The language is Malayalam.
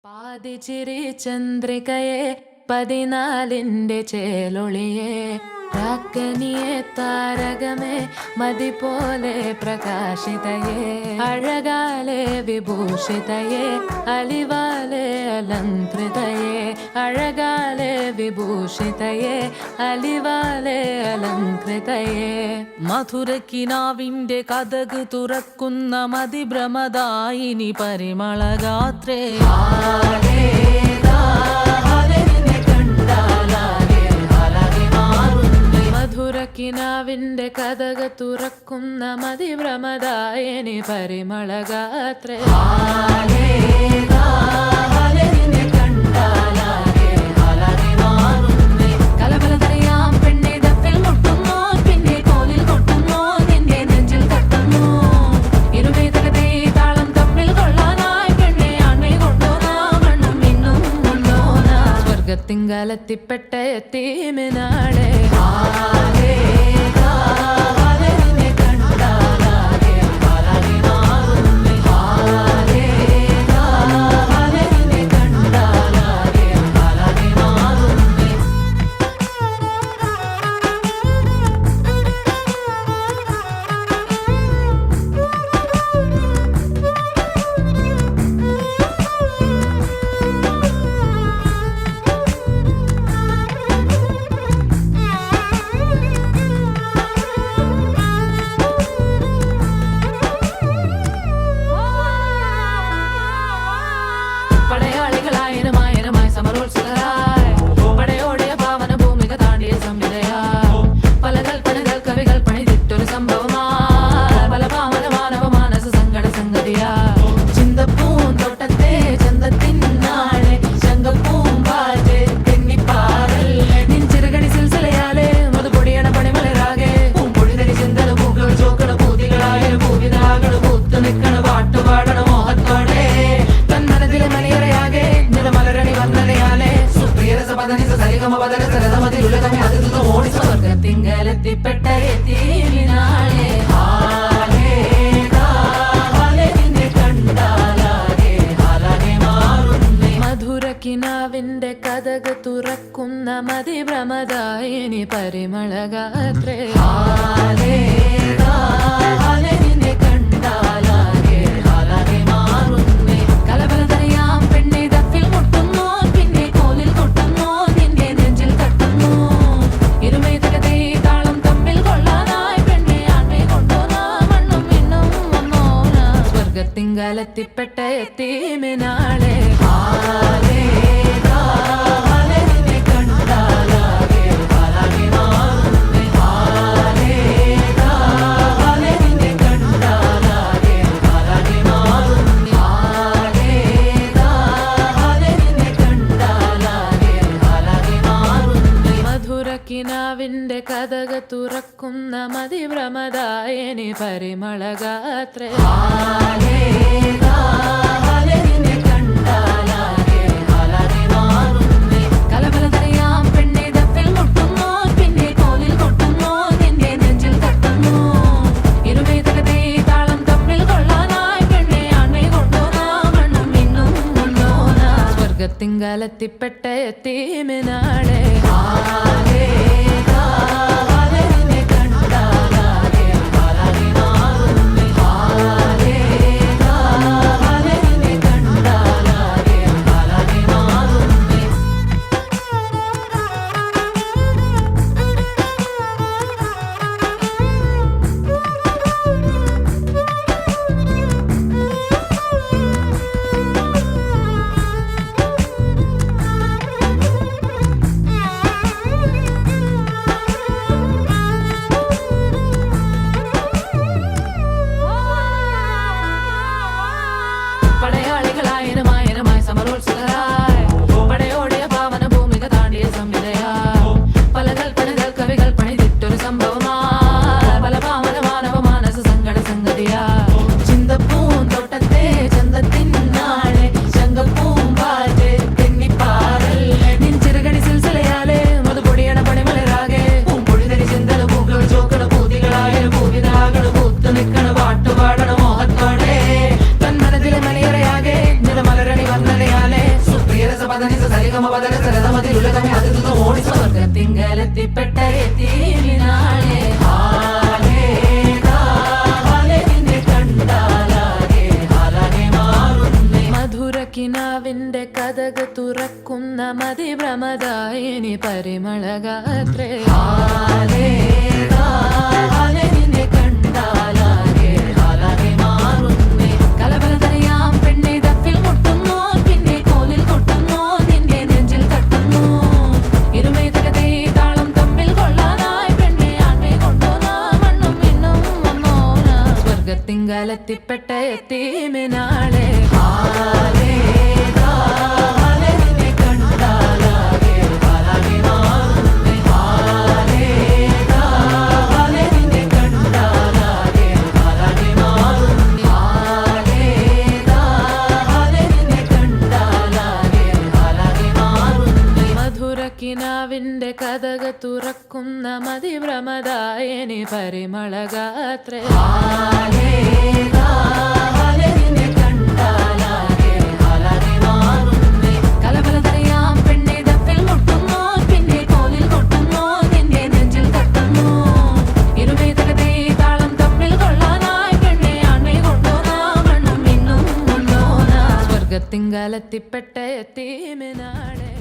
പാതിച്ചിരി ചന്ദ്രികയെ പതിനാലിന്റെ ചേലൊളിയെ രാക്കനിയെ താരകമേ മതി പോലെ പ്രകാശിതയെ അഴകാലെ വിഭൂഷിതയെ അലിവാലെ അലങ്കൃതയെ അഴകാലെ വിഭൂഷിതയെ അലിവാലെ അലങ്കൃതയെ മധുരക്കിനാവിന്റെ കഥക് തുറക്കുന്ന മതിഭ്രമദായിനി പരിമളഗാത്രേ മധുരക്കിനാവിന്റെ കഥക് തുറക്കുന്ന മതിഭ്രമദായിനി പരിമളഗാത്രേ കലബലതറിയാം പെണ്ണെ ദഫിൽ മുട്ടുന്നു പിന്നെ കോലിൽ കൊട്ടുന്നു നിന്റെ നെഞ്ചിൽ തട്ടുന്നു ഇരുവേതകതേ താളം തമ്മിൽ കൊള്ളാനായി പെണ്ണെ ആൺമേ കൊണ്ടോനാ മണ്ണും മിന്നും കൊണ്ടോനാ സ്വർഗത്തിങ്കലെത്തിപ്പെട്ട എത്തീമിനാളെ പടയാളികളായിരമായിരമായി സമരോത്സുകരായി പടയോടിയ പാവന ഭൂമിക താണ്ടിയ സംവിധയായി പല കൽപ്പനകൾ കവികൾ പണിതിട്ടൊരു സംഭവമായി പല പാവന മാനവ മാനസ സങ്കട സംഗതിയാ ചിന്തപ്പൂന്തോട്ടത്തെ ചന്തത്തിനാളെ ശങ്കപ്പൂമ്പാറ്റ് തെന്നിപ്പാറല്ലേ നിൻചിറകടി സിൽസിലയാലെ മധുപൊടിയണ പണിമലരാകെ പൂമ്പൊഴിതരി ചിന്തല പൂക്കൾ ചോക്കള പൂതികളായ പൂവിതാകള പൂത്തു നിൽക്കണ പാട്ടുപാടണ മോഹത്തോടെ തന്മനത്തിലെ മണിയറയാകെ നിറമലരണി വന്നലയാലെ സ്വർഗത്തിങ്കലെത്തിപ്പെട്ട എത്തീമിനാളെ മധുരക്കിനാവിന്റെ കഥക് തുറക്കുന്ന മതിഭ്രമദായിനി പരിമളഗാത്രേ കലബലതറിയാം പെണ്ണെ ദഫിൽ മുട്ടുന്നു പിന്നെ കോലിൽ കൊട്ടുന്നു നിന്റെ നെഞ്ചിൽ തട്ടുന്നു ഇരുമേതകതേ താളം തമ്മിൽ കൊള്ളാനായി പെണ്ണെ ആൺമേ കൊണ്ടോനാ മണ്ണും മിന്നും വന്നോനാ സ്വർഗത്തിങ്കലെത്തിപ്പെട്ട എത്തീമിനാളെ മധുരക്കിനാവിന്റെ കഥക് തുറക്കുന്ന മതിഭ്രമദായിനി പരിമളഗാത്രേ കലബലതറിയാം പെണ്ണെ ദഫിൽ മുട്ടുന്നു പിന്നെ കോലിൽ കൊട്ടുന്നു നിന്റെ നെഞ്ചിൽ തട്ടുന്നു ഇരുവേതകതേ താളം തമ്മിൽ കൊള്ളാനായി പെണ്ണെ ആൺമേ കൊണ്ടോനാ മണ്ണും മിന്നും കൊണ്ടോനാ സ്വർഗത്തിങ്കലെത്തിപ്പെട്ട എത്തീമിനാളെ സ്വർഗത്തിങ്കലെത്തിപ്പെട്ട എത്തീമിനാളെ മധുരക്കിനാവിന്റെ കഥക് തുറക്കുന്ന മതിഭ്രമദായിനി പരിമളഗാത്രേ കലബലതറിയാം പെണ്ണെ ദഫിൽ മുട്ടുന്നു പിന്നെ കോലിൽ കൊട്ടുന്നു നിന്റെ നെഞ്ചിൽ തട്ടുന്നു ഇരുമേതകതേ താളം തമ്മിൽ കൊള്ളാനായി പെണ്ണെ ആൺമേ കൊണ്ടുവന്ന മണ്ണും മിന്നും വന്നോന സ്വർഗത്തിങ്കലെത്തിപ്പെട്ട എത്തീമിനാളെ മധുരക്കിനാവിന്റെ കഥക് തുറക്കുന്ന മതിഭ്രമദായിനി പരിമളഗാത്രേ കലബലതറിയാം പെണ്ണെ ദഫിൽ മുട്ടുന്നു പിന്നെ കോലിൽ കൊട്ടുന്നു നിന്റെ നെഞ്ചിൽ തട്ടുന്നു ഇരുമേതകതേ താളം തമ്മിൽ കൊള്ളാനായി പെണ്ണെ ആൺമേ കൊണ്ടുവന്ന മണ്ണും മിന്നും വന്നോന സ്വർഗത്തിങ്കലെത്തിപ്പെട്ട എത്തീമിനാളെ